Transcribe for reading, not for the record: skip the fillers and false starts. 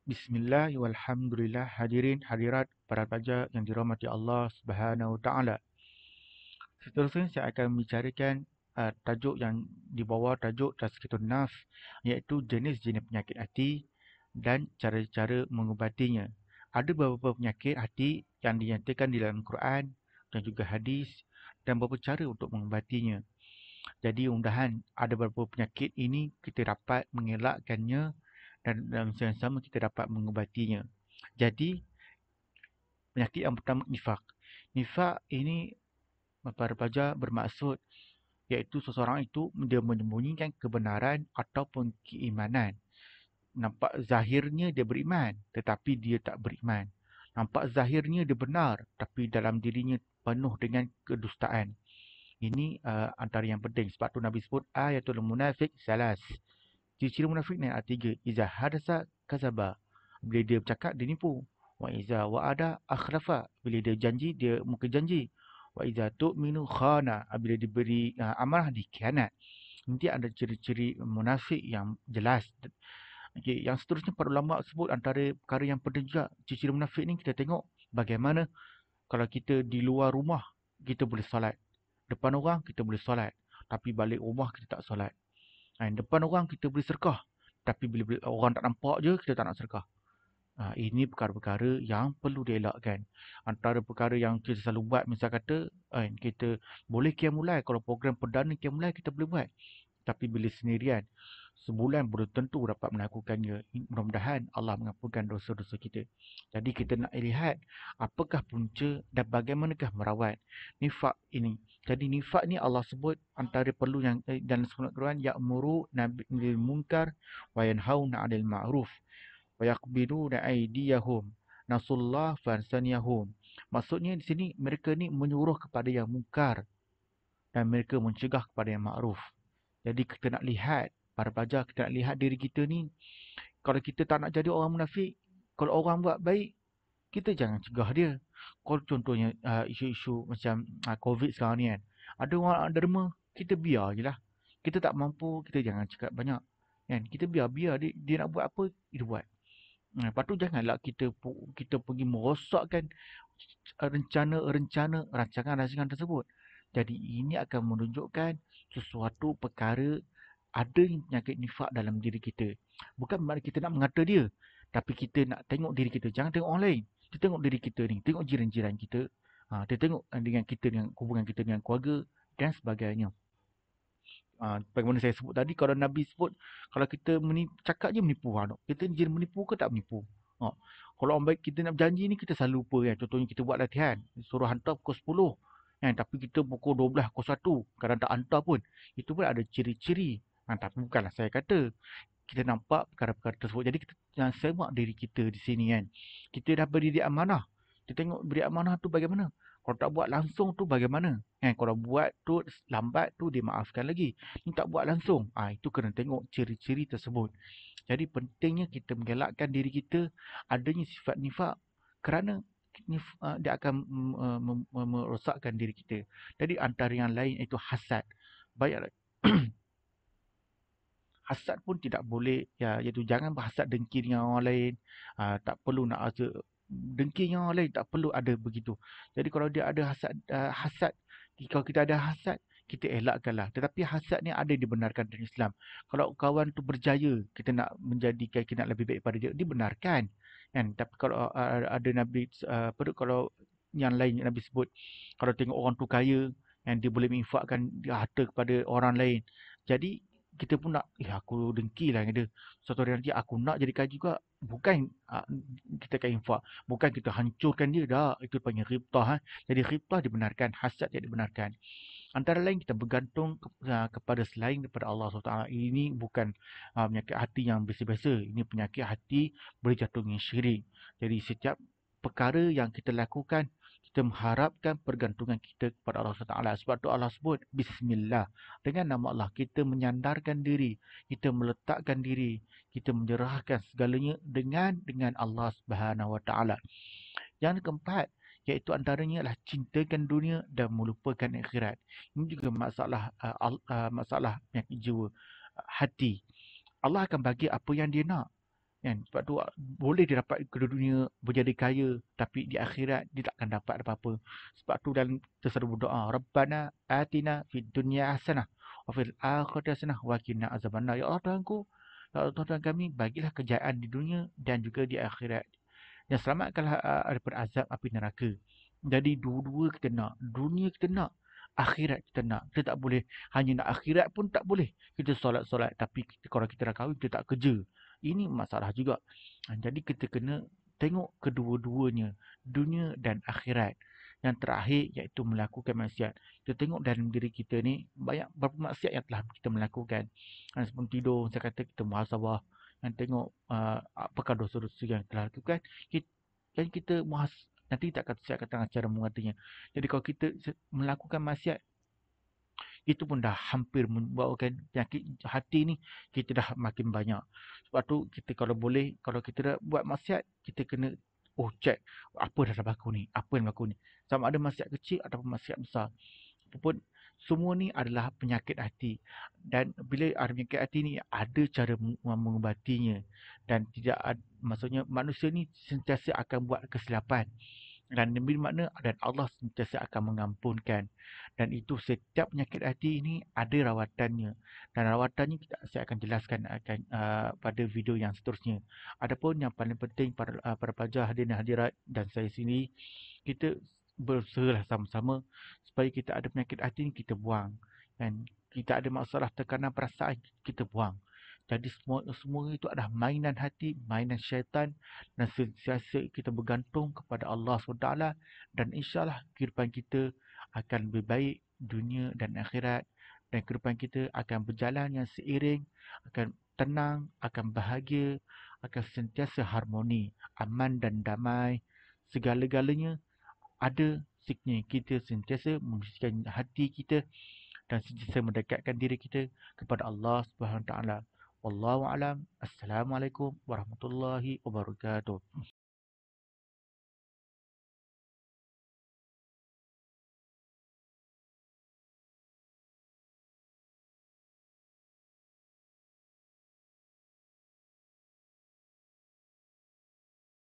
Bismillah walhamdulillah, hadirin hadirat para pelajar yang dirahmati Allah Subhanahu Wa Taala. Seterusnya saya akan membicarakan tajuk yang di bawah tajuk Tazkiyatun Nafs, iaitu jenis-jenis penyakit hati dan cara-cara mengubatinya. Ada beberapa penyakit hati yang dinyatakan di dalam Quran dan juga hadis, dan beberapa cara untuk mengubatinya. Jadi mudahan ada beberapa penyakit ini kita dapat mengelakkannya dan dalam masa yang sama kita dapat mengubatinya. Jadi penyakit yang pertama, nifak. Nifak ini para pelajar bermaksud iaitu seseorang itu dia menyembunyikan kebenaran ataupun keimanan. Nampak zahirnya dia beriman tetapi dia tak beriman. Nampak zahirnya dia benar tapi dalam dirinya penuh dengan kedustaan. Ini antara yang penting. Sebab tu Nabi sebut ayatul munafik salas. Ciri-ciri munafik ni ada 3. Iza hadasa kazaba. Bila dia bercakap dia nipu. Wa iza wa'ada akhlafa. Bila dia janji dia muka janji. Wa iza tu'minu khana. Bila diberi amanah dikhianat. Nanti ada ciri-ciri munafik yang jelas. Okay, yang seterusnya para ulama sebut antara perkara yang penting juga ciri-ciri munafik ni kita tengok bagaimana kalau kita di luar rumah kita boleh solat. Depan orang kita boleh solat. Tapi balik rumah kita tak solat. Depan orang kita boleh sedekah. Tapi bila orang tak nampak je, kita tak nak sedekah. Ini perkara-perkara yang perlu dielakkan. Antara perkara yang kita selalu buat, misal kata, kita boleh qiyamul-lail. Kalau program perdana qiyamul-lail kita boleh buat. Tapi bila sendirian, sebulan belum tentu dapat melakukannya. Mudah-mudahan Allah mengampunkan dosa-dosa kita. Jadi kita nak lihat apakah punca dan bagaimanakah merawat nifak ini. Jadi nifak ni Allah sebut antara perlu yang dalam surat Quran, ya'muru bil munkar wa yanhauna 'anil ma'ruf wa yaqbiduna aydiyahum nasullah fansaniyahum. Maksudnya di sini mereka ni menyuruh kepada yang mungkar dan mereka mencegah kepada yang makruf. Jadi kita nak lihat, para pelajar kita nak lihat diri kita ni, kalau kita tak nak jadi orang munafik, kalau orang buat baik, kita jangan cegah dia. Kalau contohnya isu-isu macam COVID sekarang ni kan, ada orang derma, kita biar je lah. Kita tak mampu, kita jangan cakap banyak. Kan? Kita biar dia nak buat apa, dia buat. Lepas tu janganlah kita pergi merosakkan rancangan tersebut. Jadi ini akan menunjukkan sesuatu perkara ada penyakit nifak dalam diri kita. Bukan bermakna kita nak mengata dia, tapi kita nak tengok diri kita. Jangan tengok orang lain. Kita tengok diri kita ni, tengok jiran-jiran kita. Kita tengok dengan hubungan kita dengan keluarga dan sebagainya. Bagaimana saya sebut tadi, kalau Nabi sebut kalau kita cakap je menipu, kita jadi menipu ke tak menipu? Kalau orang baik kita nak berjanji ni, kita selalu lupa kan. Contohnya kita buat latihan, suruh hantar pukul 10 kan, tapi kita pukul 12, pukul 1 kadang tak hantar pun. Itu pun ada ciri-ciri. Tapi bukanlah saya kata kita nampak perkara-perkara tersebut. Jadi kita jangan semak diri kita di sini kan. Kita dah beri dia amanah. Kita tengok beri amanah tu bagaimana. Kalau tak buat langsung tu bagaimana. Kalau buat tu lambat tu dia maafkan lagi. Ni tak buat langsung. Itu kena tengok ciri-ciri tersebut. Jadi pentingnya kita mengelakkan diri kita adanya sifat nifak kerana dia akan merosakkan diri kita. Jadi antara yang lain itu hasad. Baik hasad pun tidak boleh, iaitu jangan berhasad dengki dengan orang lain. Tak perlu nak rasa dengki dengan orang lain, tak perlu ada begitu. Jadi kalau dia ada hasad, kalau kita ada hasad, kita elakkanlah. Tetapi hasad ni ada dibenarkan dalam Islam. Kalau kawan tu berjaya, kita nak menjadikan kita nak lebih baik pada dia, dibenarkan. Kan? Tapi kalau ada Nabi, kalau yang lain Nabi sebut, kalau tengok orang tu kaya, yang dia boleh menginfakkan harta kepada orang lain. Jadi kita pun nak, aku dengki lah dengan dia. Suatu hari nanti aku nak jadi kaya juga. Bukan kita akan infak. Bukan kita hancurkan dia. Dah, itu panggil ghibtah. Jadi ghibtah dibenarkan. Hasad tidak dibenarkan. Antara lain kita bergantung kepada selain daripada Allah SWT. Ini bukan penyakit hati yang biasa-biasa. Ini penyakit hati boleh jatuh dengan syirik. Jadi setiap perkara yang kita lakukan, kita mengharapkan pergantungan kita kepada Allah SWT. Sebab tu Allah sebut Bismillah. Dengan nama Allah, kita menyandarkan diri. Kita meletakkan diri. Kita menyerahkan segalanya dengan Allah SWT. Yang keempat, iaitu antaranya adalah cintakan dunia dan melupakan akhirat. Ini juga masalah penyakit jiwa, hati. Allah akan bagi apa yang dia nak. Kan? Sebab tu boleh dia dapat ke dunia menjadi kaya, tapi di akhirat dia tak akan dapat apa-apa. Sebab tu dalam kita selalu berdoa, Rabbana atina fid dunya hasanah wa fil akhirati hasanah wa qina azabannar. Ya Allah Tuhanku, ya Allah Tuhan kami, bagilah kejayaan di dunia dan juga di akhirat. Dan selamatkanlah daripada azab api neraka. Jadi dua-dua kita nak. Dunia kita nak, akhirat kita nak. Kita tak boleh hanya nak akhirat pun tak boleh. Kita solat-solat tapi kalau kita dah kahwin kita tak kerja. Ini masalah juga. Jadi kita kena tengok kedua-duanya, dunia dan akhirat. Yang terakhir iaitu melakukan maksiat. Kita tengok dalam diri kita ni banyak berapa maksiat yang telah kita melakukan. Sebelum tidur saya kata kita muhasabah, yang tengok apakah dosa-dosa yang telah lakukan. Dan kita nanti tak kata saya kata cara mengatanya. Jadi kalau kita melakukan maksiat, itu pun dah hampir membawakan penyakit hati ni, kita dah makin banyak. Sebab tu kita kalau boleh, kalau kita dah buat maksiat, kita kena check apa dah berlaku ni, apa yang berlaku ni. Sama ada maksiat kecil ataupun maksiat besar. Apapun, semua ni adalah penyakit hati. Dan bila ada penyakit hati ni, ada cara mengubatinya. Dan tidak ada, maksudnya manusia ni sentiasa akan buat kesilapan. Dan bermakna dan Allah sentiasa akan mengampunkan. Dan itu setiap penyakit hati ini ada rawatannya. Dan rawatannya saya akan jelaskan pada video yang seterusnya. Adapun yang paling penting para pelajar hadirin hadirat dan saya sendiri, kita berusaha sama-sama supaya kita ada penyakit hati ini kita buang. Dan kita ada masalah tekanan perasaan kita buang. Jadi semua itu adalah mainan hati, mainan syaitan, dan sentiasa kita bergantung kepada Allah SWT, dan insyaAllah kehidupan kita akan lebih baik dunia dan akhirat, dan kehidupan kita akan berjalan yang seiring, akan tenang, akan bahagia, akan sentiasa harmoni, aman dan damai. Segala-galanya ada siknya kita sentiasa membersihkan hati kita dan sentiasa mendekatkan diri kita kepada Allah Subhanahu Wa Taala. Wallahu a'lam. Assalamualaikum warahmatullahi wabarakatuh.